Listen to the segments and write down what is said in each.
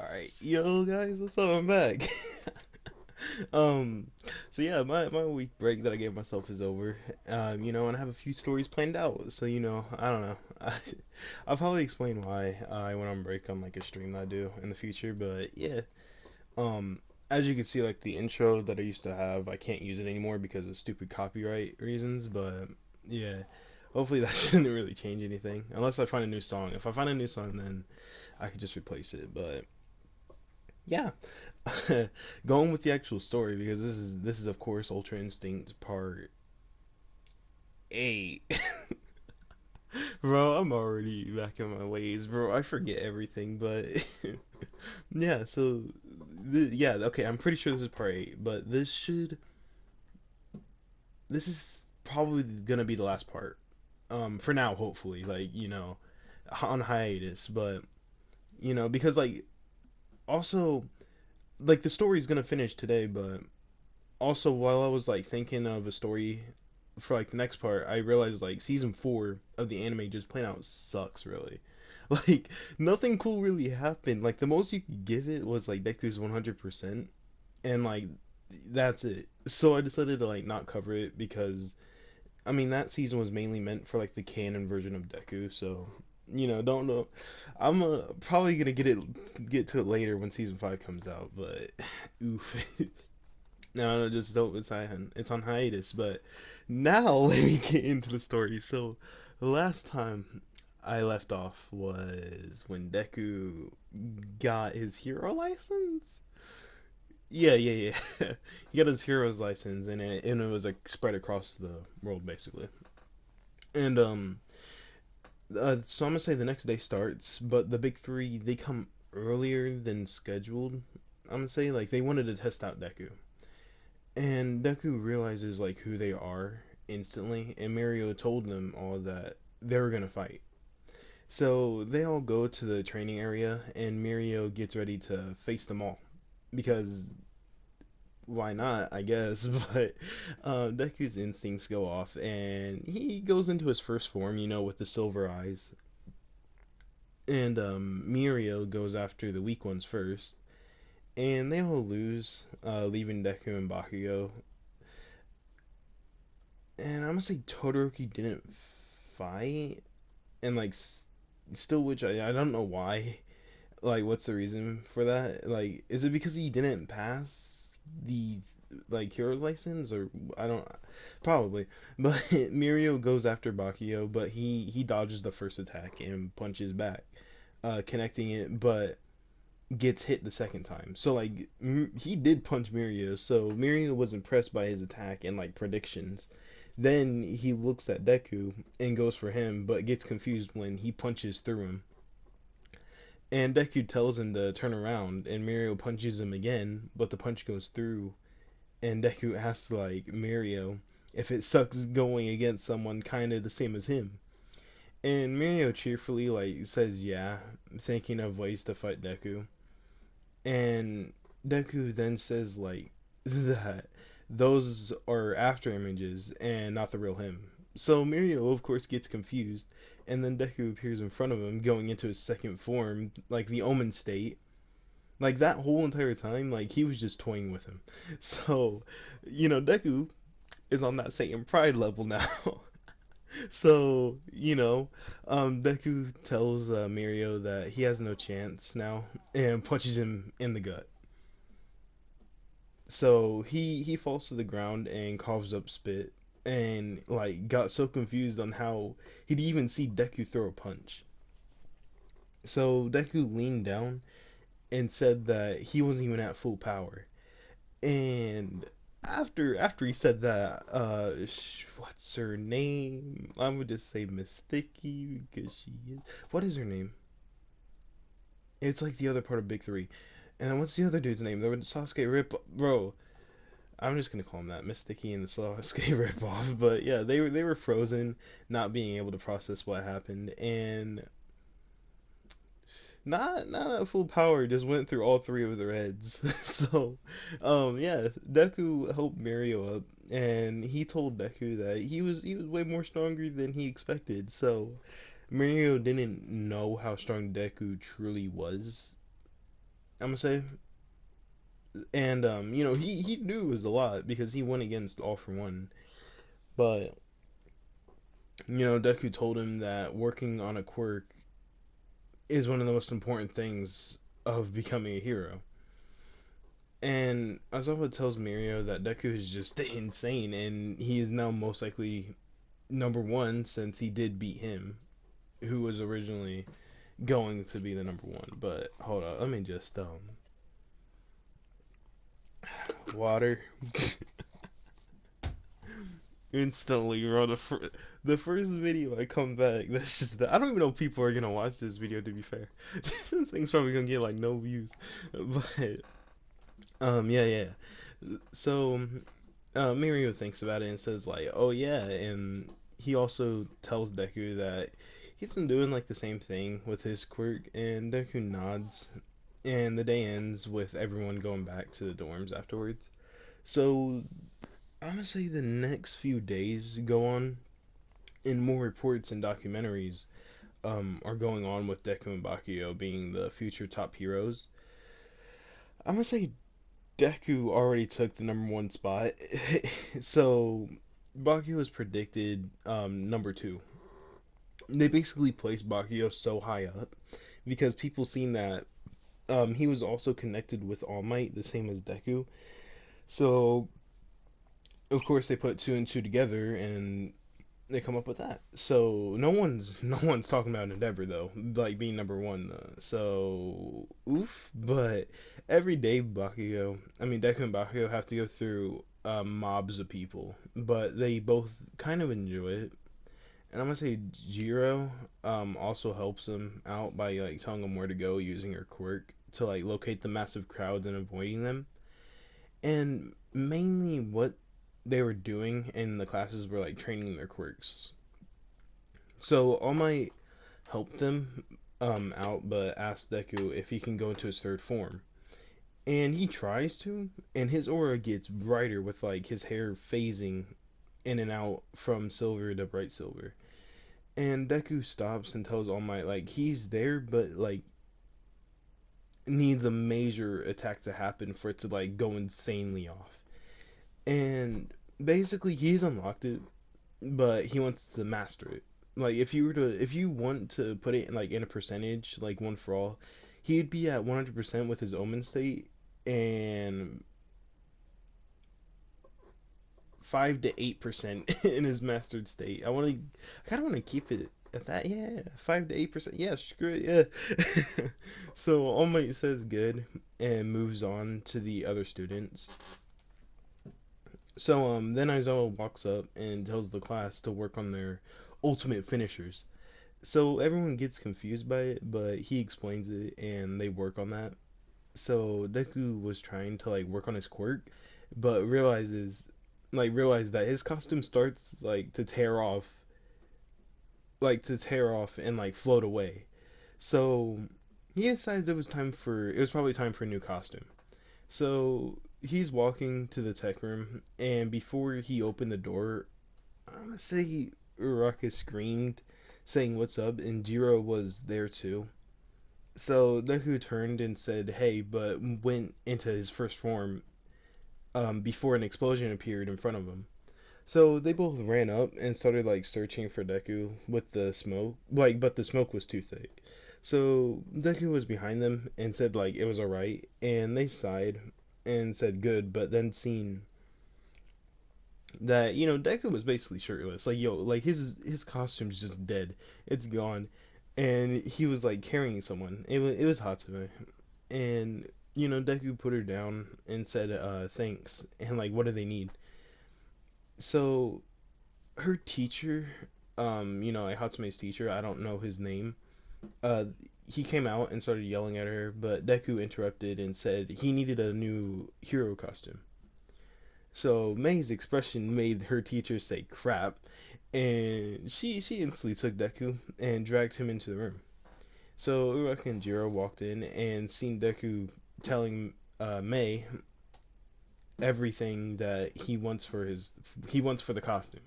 Alright, yo guys, what's up? I'm back. um, so yeah, my week break that I gave myself is over. And I have a few stories planned out. So I don't know. I'll probably explain why I went on break on like a stream that I do in the future. But yeah, um, as you can see, like the intro that I used to have, I can't use it anymore because of stupid copyright reasons. But yeah, hopefully that shouldn't really change anything unless I find a new song. If I find a new song, then I could just replace it. But yeah, going with the actual story because this is of course Ultra Instinct Part 8. Bro, I'm already back in my ways, bro. I forget everything, but yeah. So, yeah, okay. I'm pretty sure this is Part 8, but this is probably gonna be the last part. For now, hopefully, like on hiatus, but because like also like the story's gonna finish today, but also while I was like thinking of a story for like the next part, I realized like season 4 of the anime just plain out sucks really. Like nothing cool really happened. Like the most you could give it was like Deku's 100%, and like that's it. So I decided to like not cover it because I mean that season was mainly meant for like the canon version of Deku. So don't know. I'm probably gonna get to it later when season 5 comes out, but oof. No, no, just don't. It's on hiatus. But now let me get into the story. So, the last time I left off was when Deku got his hero license. Yeah, yeah, yeah. He got his hero's license, and it was like spread across the world basically. And so I'm gonna say the next day starts, but the big three they come earlier than scheduled. I'm gonna say like they wanted to test out Deku. And Deku realizes like who they are instantly, and Mirio told them all that they were gonna fight. So they all go to the training area, and Mirio gets ready to face them all because why not? I guess. But Deku's instincts go off, and he goes into his first form, with the silver eyes. And Mirio goes after the weak ones first, and they all lose, leaving Deku and Bakugo. And I'm gonna say Todoroki didn't fight, and like still, which I don't know why. Like, what's the reason for that? Like, is it because he didn't pass the like hero's license, or I don't probably. But Mirio goes after Bakio, but he dodges the first attack and punches back, connecting it, but gets hit the second time. So like he did punch Mirio, so Mirio was impressed by his attack and like predictions. Then he looks at Deku and goes for him, but gets confused when he punches through him. And Deku tells him to turn around, and Mirio punches him again, but the punch goes through. And Deku asks like Mirio if it sucks going against someone kind of the same as him. And Mirio cheerfully like says yeah, thinking of ways to fight Deku. And Deku then says like that those are after images and not the real him. So Mirio of course gets confused, and then Deku appears in front of him going into his second form, like the Omen state. Like that whole entire time, like he was just toying with him. So, Deku is on that Satan Pride level now. So, Deku tells Mirio that he has no chance now and punches him in the gut. So he falls to the ground and coughs up spit and like got so confused on how he'd even see Deku throw a punch. So Deku leaned down and said that he wasn't even at full power. And after he said that, what's her name? I'm gonna just say Miss Sticky because she is. What is her name? It's like the other part of Big Three. And then what's the other dude's name? The Sasuke Rip, bro. I'm just gonna call him that, Miss Sticky and the Sasuke ripoff. But yeah, they were frozen, not being able to process what happened, and not at full power, just went through all three of their heads. So, yeah, Deku helped Mirio up, and he told Deku that he was way more stronger than he expected. So Mirio didn't know how strong Deku truly was I'm gonna say. And he knew it was a lot because he went against All for One. But Deku told him that working on a quirk is one of the most important things of becoming a hero. And Asawa tells Mirio that Deku is just insane, and he is now most likely number one since he did beat him, who was originally going to be the number one. But hold on, let me just water. Instantly, bro. The first video I come back, that's just I don't even know if people are gonna watch this video. To be fair, this thing's probably gonna get like no views. But yeah, yeah. So Mirio thinks about it and says like, oh yeah, and he also tells Deku that he's been doing like the same thing with his quirk, and Deku nods, and the day ends with everyone going back to the dorms afterwards. So I'm gonna say the next few days go on, and more reports and documentaries are going on with Deku and Bakugo being the future top heroes. I'm gonna say Deku already took the number one spot, so Bakugo was predicted number two. They basically placed Bakugo so high up because people seen that he was also connected with All Might, the same as Deku. So of course they put two and two together and they come up with that. So no one's talking about Endeavor though, like being number one. So oof. But every day Deku and Bakugo have to go through mobs of people, but they both kind of enjoy it. And I'm gonna say Jiro also helps them out by like telling them where to go using her quirk to like locate the massive crowds and avoiding them. And mainly what they were doing in the classes were like training their quirks. So All Might helped them out, but asked Deku if he can go into his third form. And he tries to, and his aura gets brighter with like his hair phasing in and out from silver to bright silver. And Deku stops and tells All Might like he's there, but like needs a major attack to happen for it to like go insanely off. And basically he's unlocked it, but he wants to master it. Like if you want to put it in like in a percentage, like one for all, he'd be at 100% with his Omen state and 5 to 8% in his mastered state. I kind of want to keep it at that. Yeah, 5 to 8%. Yeah, screw it. Yeah. So All Might says good and moves on to the other students. So then Aizawa walks up and tells the class to work on their ultimate finishers. So everyone gets confused by it, but he explains it and they work on that. So Deku was trying to like work on his quirk, but realized that his costume starts to tear off and like float away. So he decides it was probably time for a new costume. So he's walking to the tech room, and before he opened the door, I'm gonna say Uraka screamed, saying "What's up?" and Jiro was there too. So Deku turned and said, "Hey," but went into his first form before an explosion appeared in front of him. So they both ran up and started like searching for Deku with the smoke, but the smoke was too thick. So Deku was behind them and said like it was alright, and they sighed and said good, but then seen that Deku was basically shirtless, like like his costume's just dead, it's gone, and he was like carrying someone. It was Hatsume, and Deku put her down and said thanks, and like what do they need? So her teacher, like Hatsume's teacher, I don't know his name. Uh, he came out and started yelling at her, but Deku interrupted and said he needed a new hero costume. So May's expression made her teacher say crap, and she instantly took Deku and dragged him into the room. So Uraka and Jiro walked in and seen Deku telling May everything that he wants for the costume.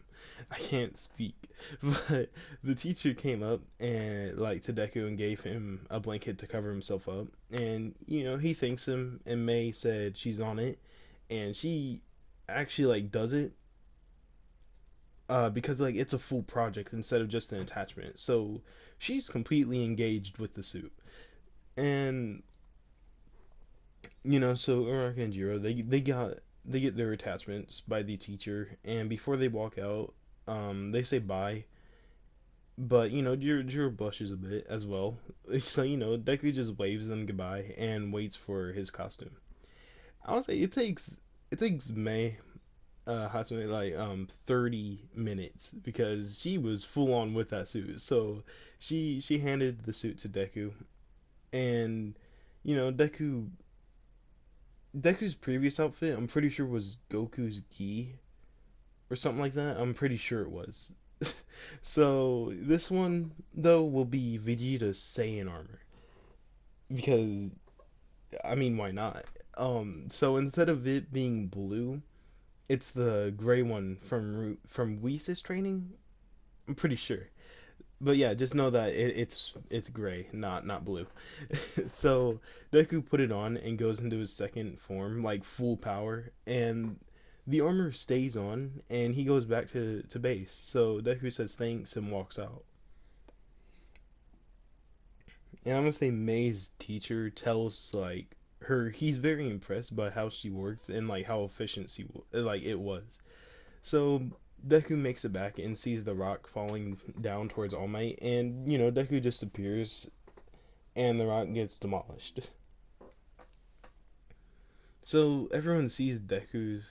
I can't speak. But the teacher came up and like to Deku and gave him a blanket to cover himself up. And he thanks him, and May said she's on it, and she actually like does it because like it's a full project instead of just an attachment. So she's completely engaged with the suit. And so Uraraka and Jiro, they get their attachments by the teacher, and before they walk out, they say bye. But Jiro blushes a bit as well. So Deku just waves them goodbye and waits for his costume. I would say it takes May Hatsune like 30 minutes because she was full on with that suit. So she handed the suit to Deku, and Deku's previous outfit, I'm pretty sure was Goku's gi or something like that. I'm pretty sure it was. So this one though will be Vegeta's Saiyan armor because I mean why not? So instead of it being blue, it's the gray one from Whis' training. I'm pretty sure. But yeah, just know that it's gray, not blue. So Deku put it on and goes into his second form, like full power, and the armor stays on, and he goes back to base. So Deku says thanks and walks out. And I'm gonna say May's teacher tells like her he's very impressed by how she works and like how efficient like it was. So Deku makes it back and sees the rock falling down towards All Might, and Deku disappears, and the rock gets demolished. So everyone sees Deku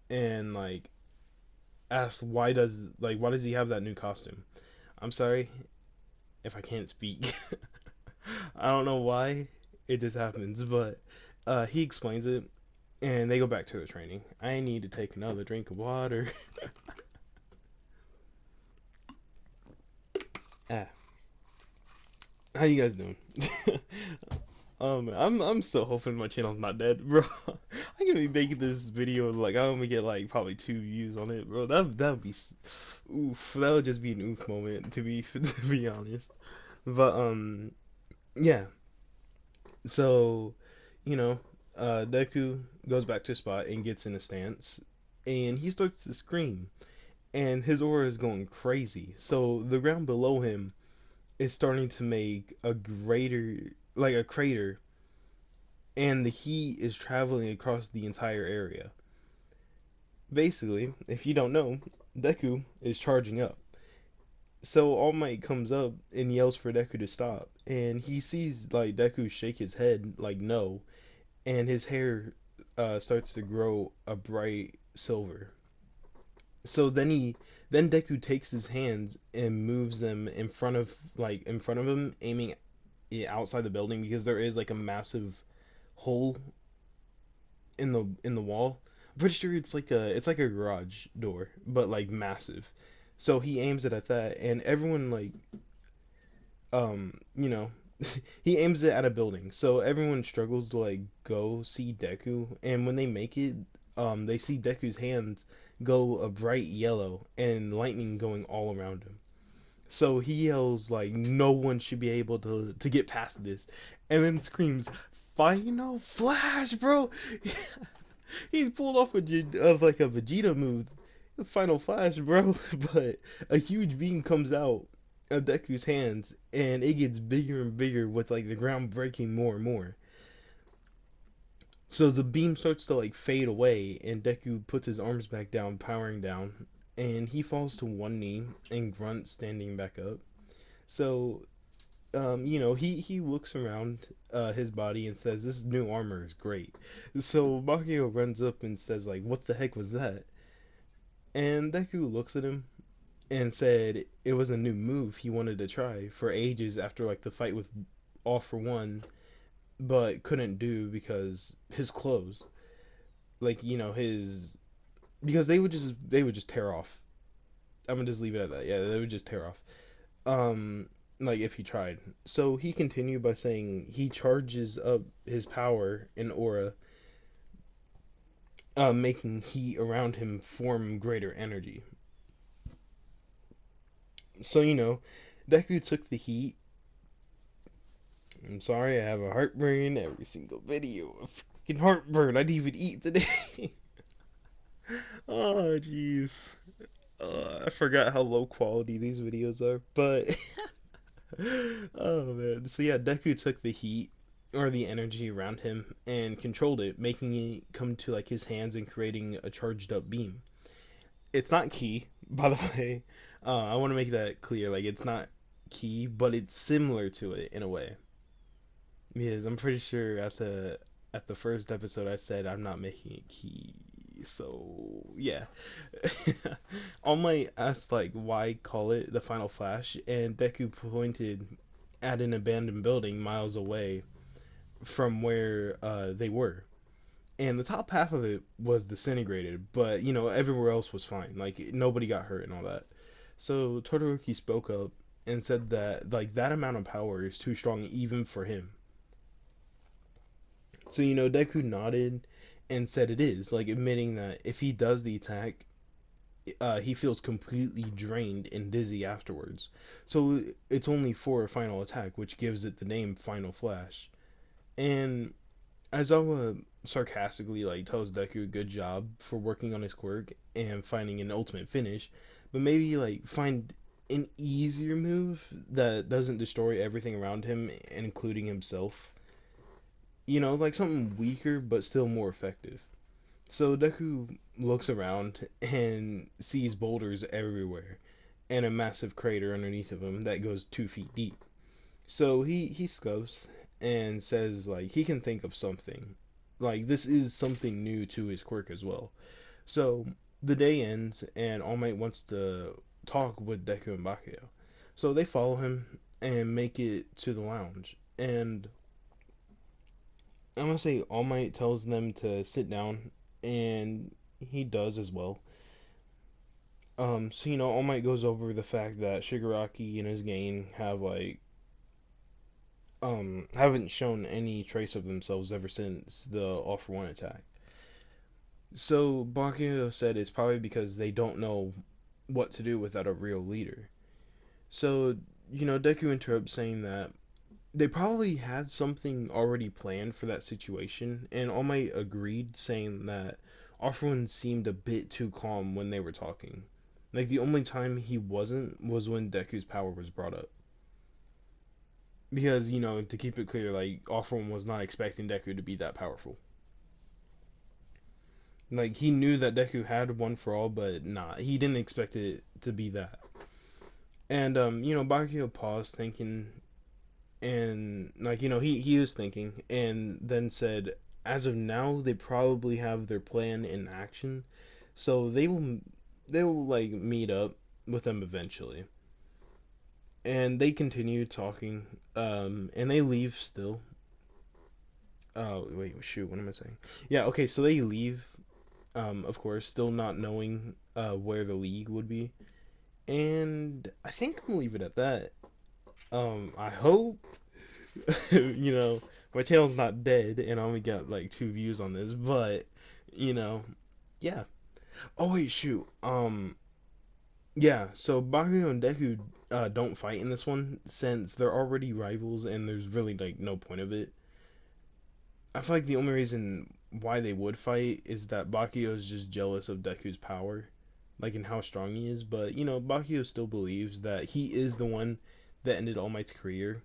and like asks why does he have that new costume? I'm sorry if I can't speak. I don't know why it just happens, but he explains it, and they go back to their training. I need to take another drink of water. Ah, how you guys doing? I'm still hoping my channel's not dead, bro. I'm gonna be making this video like I only get like probably 2 views on it, bro. That would be oof. That would just be an oof moment to be to be honest. But yeah. So you know, Deku goes back to his spot and gets in a stance, and he starts to scream, and his aura is going crazy. So the ground below him is starting to make a greater like a crater, and the heat is traveling across the entire area. Basically, if you don't know, Deku is charging up. So All Might comes up and yells for Deku to stop, and he sees like Deku shake his head like no, and his hair starts to grow a bright silver. So then Deku takes his hands and moves them in front of him, aiming outside the building because there is like a massive hole in the wall. I'm pretty sure it's like a garage door, but like massive. So he aims it at that, and everyone like you know he aims it at a building. So everyone struggles to like go see Deku, and when they make it, they see Deku's hands go a bright yellow and lightning going all around him. So he yells like no one should be able to get past this, and then screams, "Final Flash, bro!" He pulled off of like a Vegeta move, Final Flash, bro. But a huge beam comes out of Deku's hands, and it gets bigger and bigger with like the ground breaking more and more. So the beam starts to like fade away, and Deku puts his arms back down, powering down, and he falls to one knee and grunts, standing back up. So he looks around his body and says, "This new armor is great." So Makio runs up and says, like, "What the heck was that?" And Deku looks at him and said it was a new move he wanted to try for ages after like the fight with All For One, but couldn't do because his clothes, like his because they would just tear off. I'm gonna just leave it at that. Yeah, they would just tear off. Like if he tried. So he continued by saying he charges up his power and aura, making heat around him form greater energy. So, Deku took the heat. I'm sorry, I have a heartburn every single video. A fucking heartburn. I didn't even eat today. Oh, jeez. I forgot how low quality these videos are, but oh man. So yeah, Deku took the heat or the energy around him and controlled it, making it come to like his hands and creating a charged up beam. It's not ki, by the way. I want to make that clear. Like it's not ki, but it's similar to it in a way. Because I'm pretty sure at the first episode I said I'm not making it ki. So yeah. All Might asked like why call it the Final Flash, and Deku pointed at an abandoned building miles away from where they were. And the top half of it was disintegrated, but everywhere else was fine. Like nobody got hurt and all that. So Todoroki spoke up and said that like that amount of power is too strong even for him. So Deku nodded and said it is, like admitting that if he does the attack, he feels completely drained and dizzy afterwards. So it's only for a final attack, which gives it the name Final Flash. And Aizawa sarcastically like tells Deku good job for working on his quirk and finding an ultimate finish, but maybe like find an easier move that doesn't destroy everything around him, including himself. Like something weaker but still more effective. So Deku looks around and sees boulders everywhere and a massive crater underneath of him that goes 2 feet deep. So he scoffs and says like he can think of something. Like this is something new to his quirk as well. So the day ends and All Might wants to talk with Deku and Bakugo. So they follow him and make it to the lounge. And I'm gonna say All Might tells them to sit down, and he does as well. So All Might goes over the fact that Shigaraki and his gang have like haven't shown any trace of themselves ever since the All for One attack. So Bakugo said it's probably because they don't know what to do without a real leader. So Deku interrupts saying that they probably had something already planned for that situation, and All Might agreed, saying that All for One seemed a bit too calm when they were talking. Like the only time he wasn't was when Deku's power was brought up. Because, to keep it clear, like All for One was not expecting Deku to be that powerful. Like he knew that Deku had one for all, but nah, he didn't expect it to be that. And Bakugo paused thinking, and like he was thinking and then said, as of now they probably have their plan in action, so they will like meet up with them eventually. And they continue talking, and they leave still. Oh wait, shoot, what am I saying? Yeah, okay, so they leave, of course still not knowing where the league would be. And I think I'm gonna leave it at that. I hope you know, my channel's not dead and I only got like 2 views on this, but you know, yeah. Oh wait, shoot. Yeah. So Bakugo and Deku don't fight in this one since they're already rivals and there's really like no point of it. I feel like the only reason why they would fight is that Bakugo is just jealous of Deku's power, like and how strong he is. But Bakugo still believes that he is the one that ended All Might's career,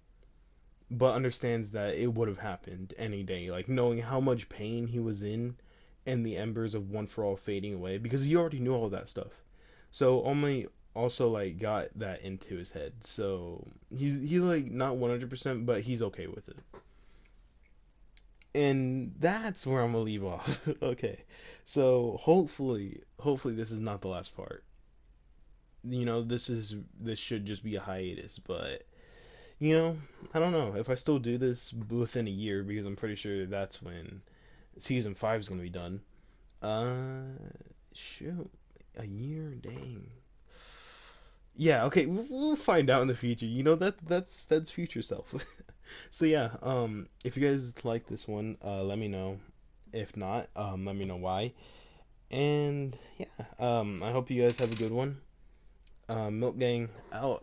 but understands that it would have happened any day, like knowing how much pain he was in and the embers of One for All fading away, because he already knew all that stuff. So only also like got that into his head. So he's like not 100%, but he's okay with it. And that's where I'm gonna leave off. Okay. So hopefully this is not the last part. This should just be a hiatus, but you know, I don't know if I still do this within a year, because I'm pretty sure that's when season 5 is gonna be done. Uh, shoot, a year, dang. Yeah, okay, we'll find out in the future. That's future self. So yeah, if you guys like this one, let me know. If not, let me know why. And yeah, I hope you guys have a good one. Milk Gang. Oh,